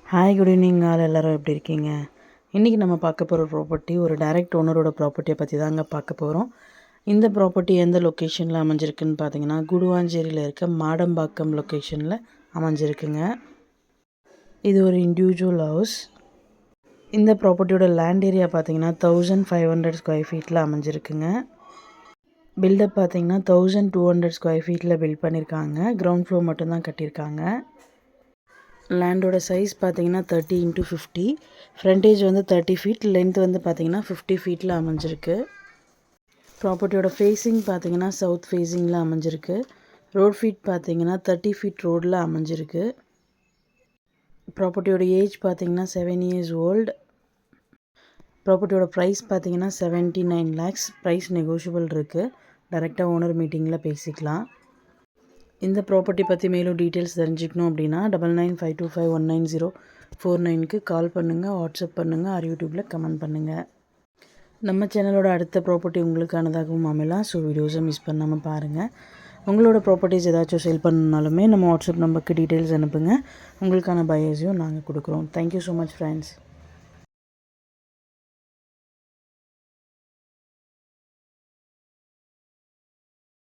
Hi good evening all எல்லோரும் எப்படி இருக்கீங்க? இன்றைக்கி நம்ம பார்க்க போகிற ப்ராப்பர்ட்டி ஒரு டைரக்ட் ஓனரோட ப்ராப்பர்ட்டியை பற்றி தாங்க பார்க்க போகிறோம். இந்த ப்ராப்பர்ட்டி எந்த லொக்கேஷனில் அமைஞ்சிருக்குன்னு பார்த்தீங்கன்னா குடுவாஞ்சேரியில் இருக்க மாடம்பாக்கம் லொக்கேஷனில் அமைஞ்சிருக்குங்க. இது ஒரு இண்டிவிஜுவல் ஹவுஸ். இந்த ப்ராப்பர்ட்டியோட லேண்ட் ஏரியா பார்த்தீங்கன்னா 1500 ஸ்கொயர் ஃபீட்டில் அமைஞ்சிருக்குங்க. பில்டப் பார்த்தீங்கன்னா 1200 ஸ்கொயர் ஃபீட்டில் பில்ட் பண்ணியிருக்காங்க. கிரவுண்ட் ஃப்ளோர் மட்டும்தான் கட்டியிருக்காங்க. லேண்டோட சைஸ் பார்த்தீங்கன்னா 30x50, ஃப்ரண்டேஜ் வந்து 30 ஃபீட், லென்த் வந்து பார்த்தீங்கன்னா 50 ஃபீட்டில் அமைஞ்சிருக்கு. ப்ராப்பர்ட்டியோட ஃபேஸிங் பார்த்தீங்கன்னா சவுத் ஃபேஸிங்கில் அமைஞ்சிருக்கு. ரோட் ஃபீட் பார்த்தீங்கன்னா 30 ஃபீட் ரோடில் அமைஞ்சிருக்கு. ப்ராப்பர்ட்டியோட ஏஜ் பார்த்தீங்கன்னா 7 years old. ப்ராப்பர்ட்டியோட ப்ரைஸ் பார்த்தீங்கன்னா 79 lakhs. ப்ரைஸ் நெகோஷியபிள் இருக்குது. டைரெக்டாக ஓனர் மீட்டிங்கில் பேசிக்கலாம். இந்த ப்ராப்பர்ட்டி பற்றி மேலும் டீட்டெயில்ஸ் தெரிஞ்சுக்கணும் அப்படின்னா 9952519049க்கு கால் பண்ணுங்கள், வாட்ஸ்அப் பண்ணுங்கள், ஆர் யூடியூப்பில் கமெண்ட் பண்ணுங்கள். நம்ம சேனலோட அடுத்த ப்ராப்பர்ட்டி உங்களுக்கானதாகவும் அமையலாம். ஸோ வீடியோஸை மிஸ் பண்ணாமல் பாருங்கள். உங்களோட ப்ராப்பர்ட்டிஸ் ஏதாச்சும் சேல் பண்ணணுனாலுமே நம்ம வாட்ஸ்அப் நம்பருக்கு டீட்டெயில்ஸ் அனுப்புங்க. உங்களுக்கான பையர்ஸையும் நாங்கள் கொடுக்குறோம். Thank you so much friends.